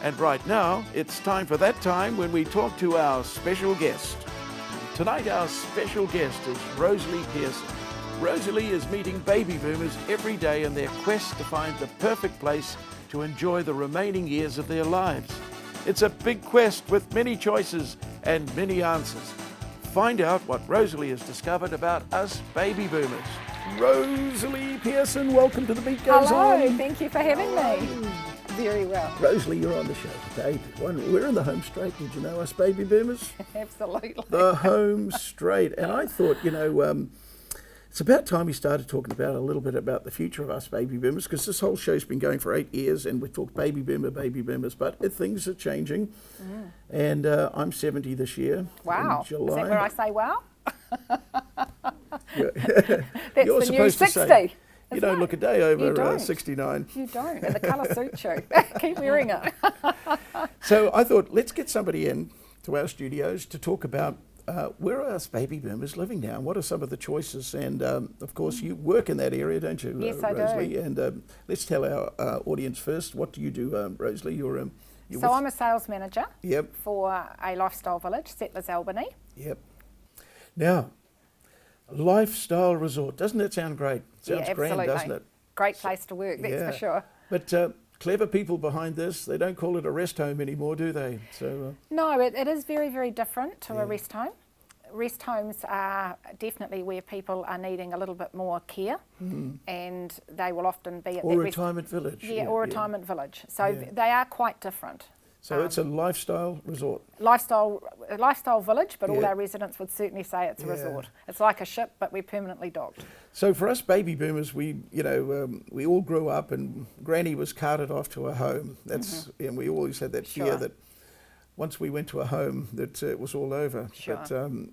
And right now, it's time for that time when we talk to our special guest. Tonight, our special guest is Rosalie Pearson. Rosalie is meeting baby boomers every day in their quest to find the perfect place to enjoy the remaining years of their lives. It's a big quest with many choices and many answers. Find out what Rosalie has discovered about us baby boomers. Rosalie Pearson, welcome to The Beat Goes On. Hello, thank you for having me. Very well. Rosalie, you're on the show today. We're in the home straight. Did you know us baby boomers? Absolutely. The home straight. And I thought, it's about time we started talking about a little bit about the future of us baby boomers, because this whole show's been going for 8 years and we've talked baby boomers, but things are changing. And I'm 70 this year. Wow. In July. Is that where I say wow? That's You're the new supposed 60. To say. You don't look a day over 69. You don't, and the colour suits you. Keep wearing it. So I thought, let's get somebody in to our studios to talk about where are us baby boomers living now, and what are some of the choices? And of course, you work in that area, don't you, Yes, I Rosalie? do. And let's tell our audience first, what do you do, Rosalie? You're So I'm a sales manager Yep. for a lifestyle village, Settlers Albany. Yep. Now, lifestyle resort, doesn't that sound great? Sounds Yeah, grand, absolutely. doesn't it? Great place to work, that's for sure. But clever people behind this, they don't call it a rest home anymore, do they? So No, it is very, very different to a rest home. Rest homes are definitely where people are needing a little bit more care, and they will often be at or their retirement village. or retirement village. So they are quite different. So it's a lifestyle resort. Lifestyle village, but all Yeah. our residents would certainly say it's a resort. It's like a ship, but we're permanently docked. So for us baby boomers, we all grew up and Granny was carted off to a home. That's and we always had that fear Sure. that once we went to a home that it was all over. Sure.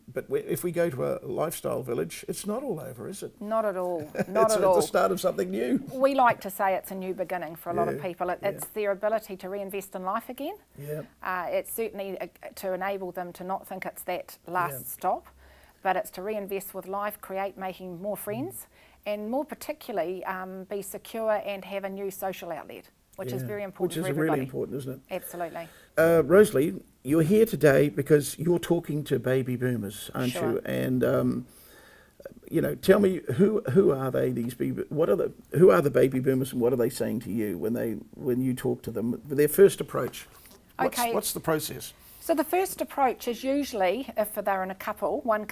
But if we go to a lifestyle village, it's not all over, is it? Not at all. Not It's at the all. start of something new. We like to say it's a new beginning for a lot of Yeah, people. It's their ability to reinvest in life again. Yeah. It's certainly to enable them to not think it's that last stop, but it's to reinvest with life, making more friends, and more particularly be secure and have a new social outlet, which is very important Which is for everybody. really important, isn't it? Absolutely. Rosalie, you're here today because you're talking to baby boomers, aren't Sure. you? And tell me who are they? These baby, who are the baby boomers, and what are they saying to you when you talk to them? Their first approach. What's the process? So the first approach is usually, if they're in a couple, one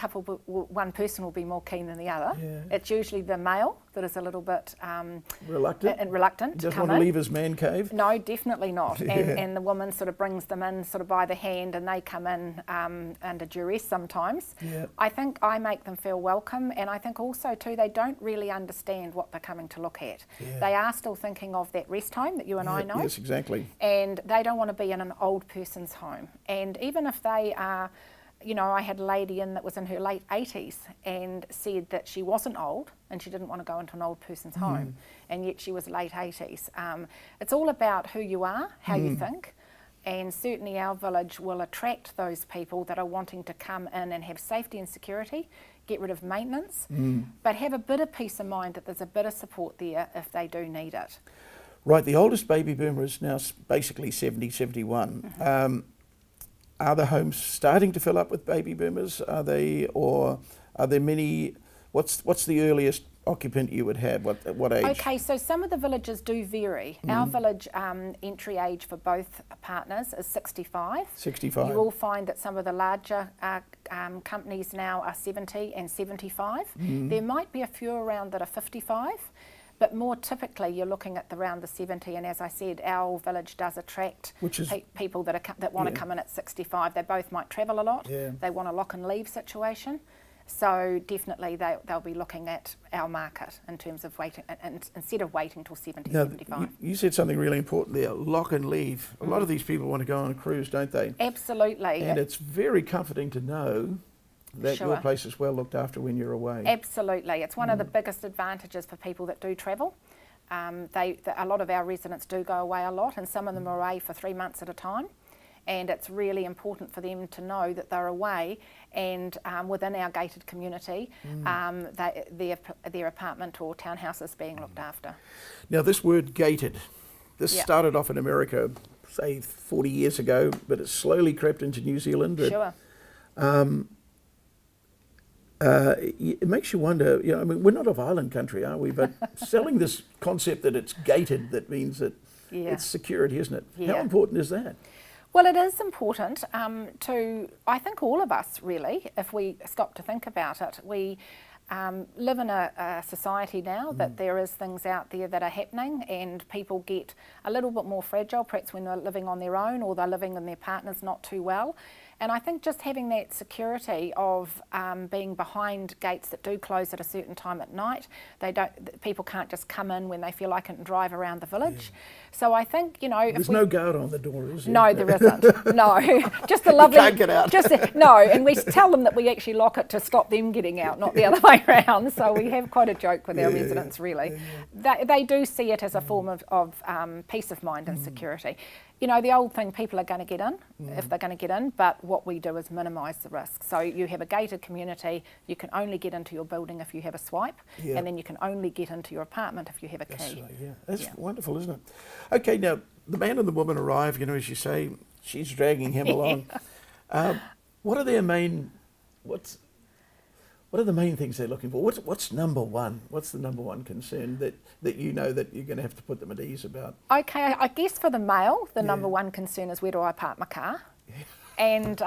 person will be more keen than the other. Yeah. It's usually the male that is a little bit Reluctant. to Doesn't come want to in. leave his man cave. No, definitely not. Yeah. And the woman sort of brings them in sort of by the hand, and they come in under duress sometimes. Yeah. I think I make them feel welcome, and I think also too they don't really understand what they're coming to look at. Yeah. They are still thinking of that rest home that you and I know. Yes, exactly. And they don't want to be in an old person's home. And even if they are, I had a lady in that was in her late 80s and said that she wasn't old and she didn't want to go into an old person's home, and yet she was late 80s. It's all about who you are, how you think, and certainly our village will attract those people that are wanting to come in and have safety and security, get rid of maintenance, but have a bit of peace of mind that there's a bit of support there if they do need it. Right, the oldest baby boomer is now basically 70, 71. Are the homes starting to fill up with baby boomers? Are there many? What's the earliest occupant you would have? What age? Okay, so some of the villages do vary. Our village entry age for both partners is 65. 65. You will find that some of the larger companies now are 70 and 75. There might be a few around that are 55. But more typically, you're looking at around the 70, and as I said, our village does attract people that want to come in at 65. They both might travel a lot. Yeah. They want a lock and leave situation. So definitely they'll be looking at our market in terms of waiting, and instead of waiting till 70, Now, 75. you said something really important there, lock and leave. A lot of these people want to go on a cruise, don't they? Absolutely. And it's very comforting to know that your place is well looked after when you're away. Absolutely. It's one of the biggest advantages for people that do travel. A lot of our residents do go away a lot, and some of them are away for 3 months at a time. And it's really important for them to know that they're away and within our gated community, their apartment or townhouse is being looked after. Now, this word gated, this started off in America say 40 years ago, but it's slowly crept into New Zealand. Sure. It makes you wonder, I mean, we're not of island country, are we? But selling this concept that it's gated, that means that it's security, isn't it? Yeah. How important is that? Well, it is important to, I think, all of us really, if we stop to think about it. We live in a society now that there is things out there that are happening, and people get a little bit more fragile, perhaps when they're living on their own or they're living and their partner's not too well. And I think just having that security of being behind gates that do close at a certain time at night, people can't just come in when they feel like it and drive around the village. Yeah. So I think, there's no guard on the door, is there? No, there isn't. No, just a lovely. You can't get out. No, and we tell them that we actually lock it to stop them getting out, not the other way around. So we have quite a joke with our residents, really. They do see it as a form of peace of mind and security. The old thing, people are going to get in if they're going to get in, but what we do is minimise the risk. So you have a gated community, you can only get into your building if you have a swipe, and then you can only get into your apartment if you have a key. That's right, That's wonderful, isn't it? Okay, now, the man and the woman arrive, as you say, she's dragging him along. What are their main, what are the main things they're looking for? What's number one? What's the number one concern that that you're going to have to put them at ease about? Okay, I guess for the male, the number one concern is, where do I park my car? And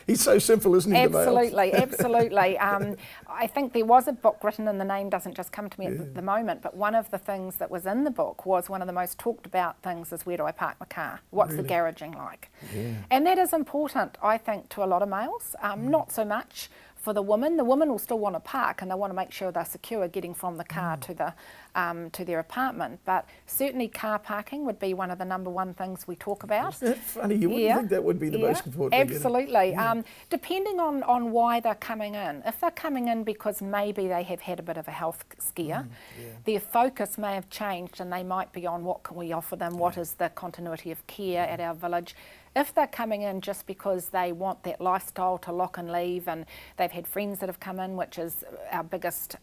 he's so simple, isn't he? Absolutely, absolutely. I think there was a book written, and the name doesn't just come to me at the moment, but one of the things that was in the book was one of the most talked about things is, where do I park my car? What's the garaging like? Yeah. And that is important, I think, to a lot of males. Not so much for the woman. The woman will still want to park, and they want to make sure they're secure getting from the car to their apartment. But certainly car parking would be one of the number one things we talk about. Isn't that funny? You wouldn't think that would be the most important thing. Absolutely. Depending on why they're coming in. If they're coming in because maybe they have had a bit of a health scare, their focus may have changed, and they might be on, what can we offer them? What is the continuity of care at our village? If they're coming in just because they want that lifestyle to lock and leave, and they've had friends that have come in, which is our biggest,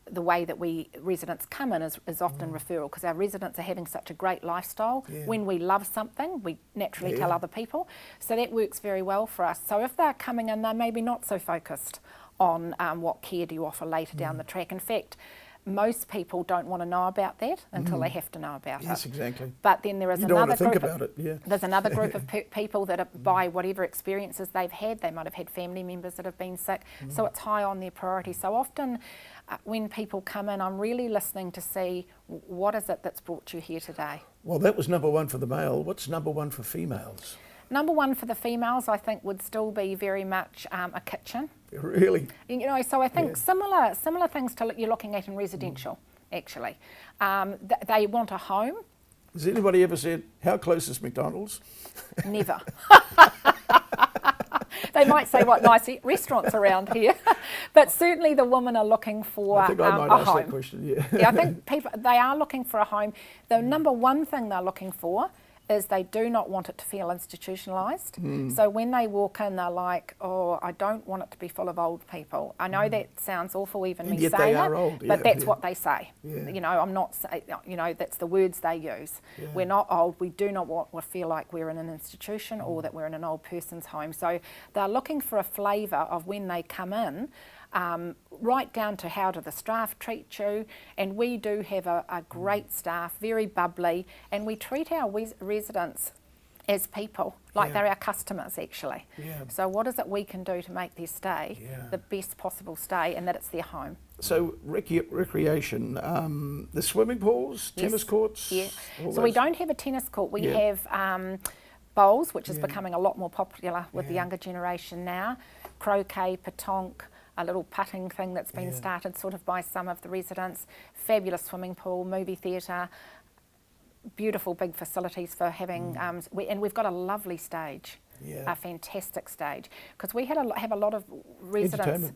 the way that residents come in is often referral, because our residents are having such a great lifestyle. When we love something, we naturally tell other people. So that works very well for us. So if they're coming in, they're maybe not so focused on what care do you offer later down the track. In fact, most people don't want to know about that until they have to know about it. Yes, exactly. But then there is another group there's another group of people that are, by whatever experiences they've had, they might have had family members that have been sick, so it's high on their priority. So often when people come in, I'm really listening to see, what is it that's brought you here today? Well, that was number one for the male. What's number one for females? Number one for the females, I think, would still be very much a kitchen. Really? So I think similar things to you're looking at in residential, actually. They want a home. Has anybody ever said, how close is McDonald's? Never. They might say, what nice restaurants around here. But certainly the women are looking for I think I might a ask home. That question, I think they are looking for a home. The number one thing they're looking for is they do not want it to feel institutionalised. So when they walk in, they're like, oh, I don't want it to be full of old people. I know that sounds awful, even me saying it, old, but that's what they say. I'm not saying, that's the words they use. We're not old. We do not want to feel like we're in an institution or that we're in an old person's home. So they're looking for a flavour of when they come in, right down to how do the staff treat you. And we do have a great staff, very bubbly, and we treat our residents as people, like they're our customers, actually. So what is it we can do to make their stay the best possible stay, and that it's their home? So recreation, the swimming pools, tennis courts? So we don't have a tennis court. We have bowls, which is becoming a lot more popular with the younger generation now, croquet, petanque, a little putting thing that's been started sort of by some of the residents, fabulous swimming pool, movie theatre, beautiful big facilities for having, and we've got a lovely stage, a fantastic stage, because we have a lot of residents.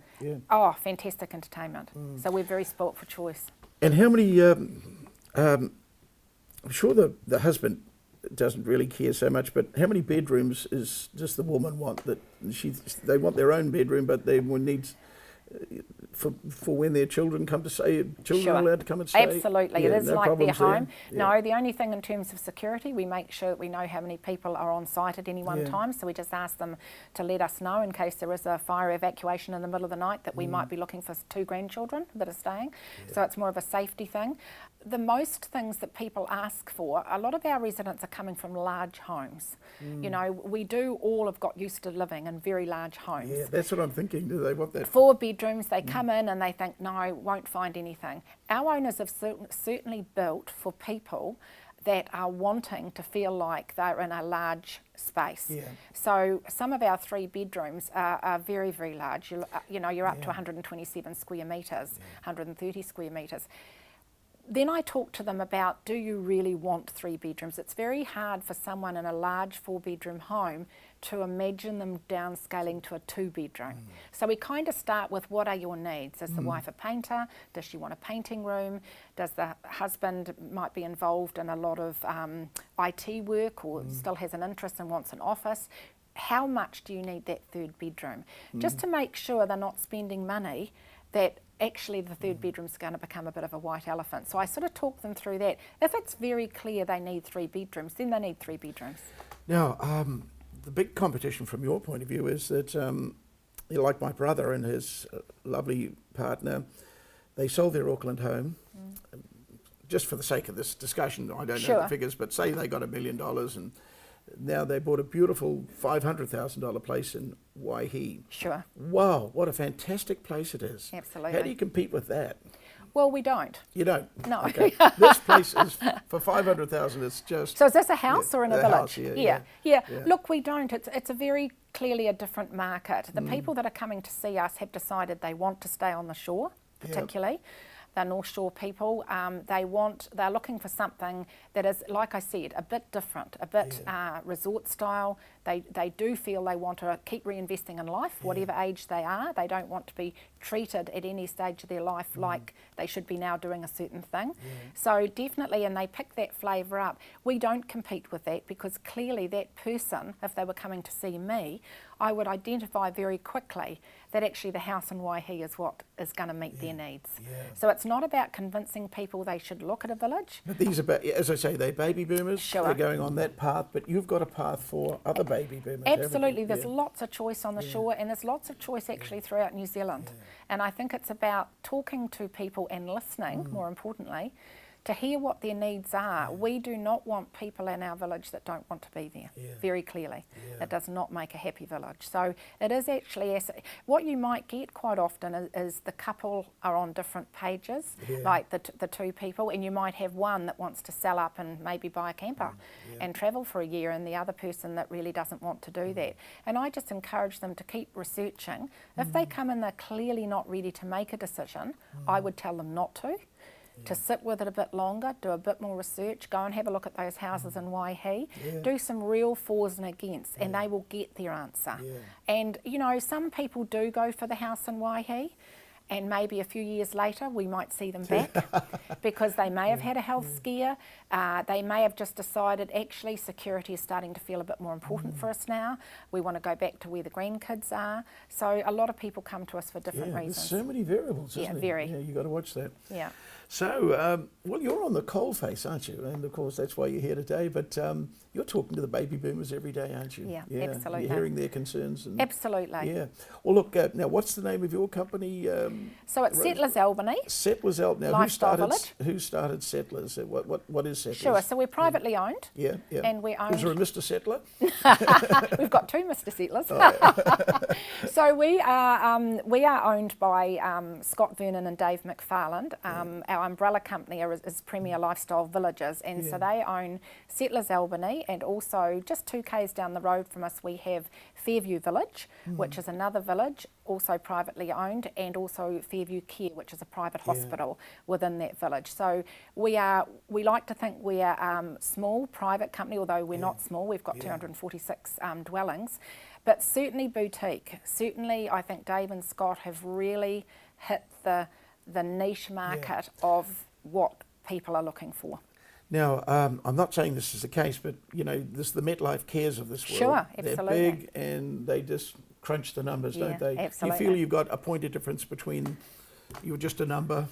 Fantastic entertainment. So we're very spoilt for choice. And how many, I'm sure the husband doesn't really care so much, but how many bedrooms does the woman want? That they want their own bedroom, but they will need for when their children come to stay? Children Sure. are allowed to come and stay? Absolutely, Yeah, it is no like their problems there? home. Yeah. No, the only thing in terms of security, we make sure that we know how many people are on site at any one Yeah. time. So we just ask them to let us know in case there is a fire evacuation in the middle of the night that we might be looking for 2 grandchildren that are staying. Yeah. So it's more of a safety thing. The most things that people ask for, a lot of our residents are coming from large homes. You know, we do all have got used to living in very large homes. Yeah, that's what I'm thinking. Do they want that? 4 bedrooms, they come in and they think, no, won't find anything. Our owners have certainly built for people that are wanting to feel like they're in a large space. Yeah. So some of our 3 bedrooms are very, very large. You're up to Yeah. 127 square metres, 130 square metres. Then I talk to them about, do you really want 3 bedrooms? It's very hard for someone in a large 4-bedroom home to imagine them downscaling to a 2-bedroom. So we kind of start with, what are your needs? Is the wife a painter? Does she want a painting room? Does the husband might be involved in a lot of IT work, or still has an interest and wants an office? How much do you need that 3rd bedroom? Just to make sure they're not spending money that actually the 3rd bedroom's going to become a bit of a white elephant. So I sort of talk them through that. If it's very clear they need 3 bedrooms, then they need 3 bedrooms. Now, the big competition from your point of view is that, like my brother and his lovely partner, they sold their Auckland home. Just for the sake of this discussion, I don't know Sure. the figures, but say they got $1 million, and now they bought a beautiful $500,000 place in Waihi. Sure. Wow, what a fantastic place it is. Absolutely. How do you compete with that? Well, we don't. You don't? No. Okay. This place is, for $500,000, it's just... So is this a house or in a the village? house, yeah. Look, we don't. It's a very clearly a different market. The people that are coming to see us have decided they want to stay on the shore, particularly. The North Shore people, they're looking for something that is, like I said, a bit different, a bit resort style. They do feel they want to keep reinvesting in life, whatever age they are. They don't want to be treated at any stage of their life like they should be now doing a certain thing. So definitely, and they pick that flavour up. We don't compete with that, because clearly that person, if they were coming to see me, I would identify very quickly that actually the house in Waihi is what is going to meet their needs. So it's not about convincing people they should look at a village. But these are, as I say, they're baby boomers. Sure. They're going on that path, but you've got a path for other baby boomers. haven't you? Absolutely, there's lots of choice on the shore, and there's lots of choice actually throughout New Zealand. And I think it's about talking to people and listening, more importantly, to hear what their needs are. We do not want people in our village that don't want to be there, very clearly. It does not make a happy village. So it is actually, what you might get quite often is the couple are on different pages, like the 2 people, and you might have one that wants to sell up and maybe buy a camper and travel for a year, and the other person that really doesn't want to do that. And I just encourage them to keep researching. If they come in, they're clearly not ready to make a decision, I would tell them not to sit with it a bit longer, do a bit more research, go and have a look at those houses in Waihi, do some real fors and against, and they will get their answer. And, you know, some people do go for the house in Waihi, and maybe a few years later we might see them back because they may have had a health scare, they may have just decided actually security is starting to feel a bit more important for us now, we want to go back to where the grandkids are. So a lot of people come to us for different reasons. There's so many variables, isn't there? Very. Yeah, you've got to watch that. Yeah. So, well, you're on the coalface, aren't you? And of course, that's why you're here today. But you're talking to the baby boomers every day, aren't you? Yeah, absolutely. You're hearing their concerns. And, Absolutely. Yeah. Well, look, now, what's the name of your company? So it's Settlers Albany. Settlers Albany. Now, Lifestyle Village. Who started Settlers? What is Settlers? Sure, so we're privately owned. Yeah. And we're owned. Is there a Mr. Settler? We've got 2 Mr. Settlers. So we are owned by Scott Vernon and Dave McFarland. Our umbrella company is Premier Lifestyle Villages, and so they own Settlers Albany, and also just 2 k's down the road from us we have Fairview Village, which is another village, also privately owned, and also Fairview Care, which is a private hospital within that village. So we like to think we are a small private company, although we're not small. We've got 246 dwellings, but certainly boutique. Certainly, I think Dave and Scott have really hit the niche market of what people are looking for. Now, I'm not saying this is the case, but, you know, this the MetLife Cares of this world. Sure, absolutely. They're big and they just crunch the numbers, don't they? Absolutely. Do you feel you've got a point of difference between you're just a number,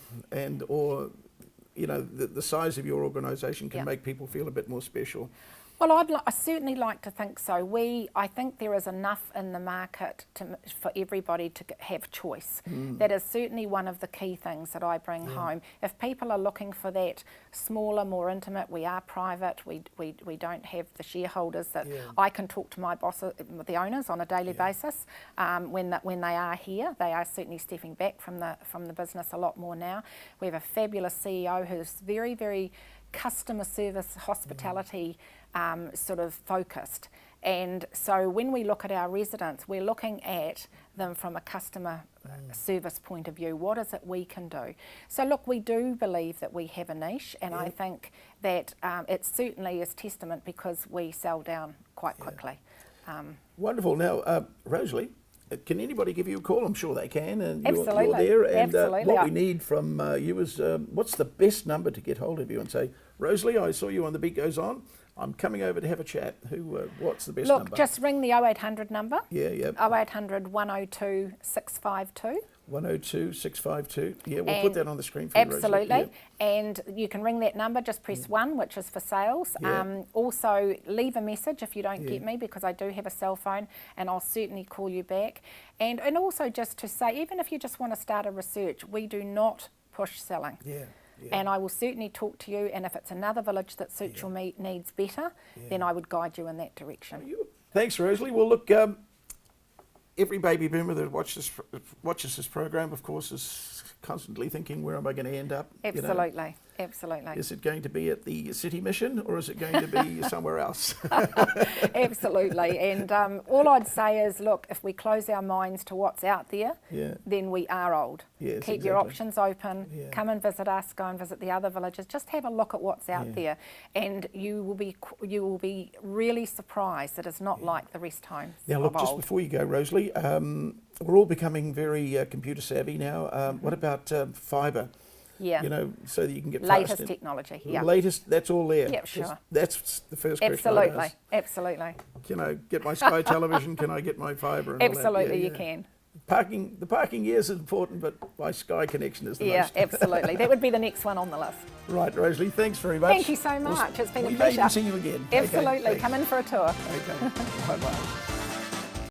or the size of your organisation can make people feel a bit more special. Well, I certainly like to think so. I think there is enough in the market for everybody to have choice. That is certainly one of the key things that I bring home. If people are looking for that smaller, more intimate, we are private, we don't have the shareholders that I can talk to my boss, the owners, on a daily basis. When they are here, they are certainly stepping back from the business a lot more now. We have a fabulous CEO who's very, very customer service, hospitality sort of focused. And so when we look at our residents, we're looking at them from a customer service point of view. What is it we can do? So look, we do believe that we have a niche, and I think that it certainly is testament because we sell down quite quickly. Wonderful. Now, Rosalie, can anybody give you a call? I'm sure they can, and Absolutely. you're there. And Absolutely. What we need from you is, what's the best number to get hold of you and say, Rosalie, I saw you on The Beat Goes On. I'm coming over to have a chat. What's the best number? Look, just ring the 0800 number. Yeah. 0800 102 652. 102 652. Yeah, we'll put that on the screen for you, Rosalie. Absolutely. And you can ring that number, just press 1, which is for sales. Also, leave a message if you don't get me, because I do have a cell phone, and I'll certainly call you back. And also just to say, even if you just want to start a research, we do not push selling. And I will certainly talk to you, and if it's another village that suits your needs better, then I would guide you in that direction. Thanks, Rosalie. Well, look, every baby boomer that watches this program, of course, is constantly thinking, where am I going to end up? Absolutely. Absolutely. Is it going to be at the City Mission, or is it going to be somewhere else? Absolutely. And all I'd say is, look, if we close our minds to what's out there, then we are old. Yes, Keep your options open. Come and visit us. Go and visit the other villages. Just have a look at what's out there, and you will be really surprised that it's not like the rest homes. Now, look, just before you go, Rosalie, we're all becoming very computer savvy now. What about fibre? So that you can get latest technology. Latest, that's all there. Yeah, sure. That's the first question I ask. Absolutely. Can I get my Sky Television? Can I get my fibre? Absolutely, you can. The parking is important, but my Sky connection is the most. Yeah, absolutely. That would be the next one on the list. Right, Rosalie, thanks very much. Thank you so much. It's been a pleasure. We may even see you again. Absolutely. Okay, come in for a tour. Okay. Bye-bye.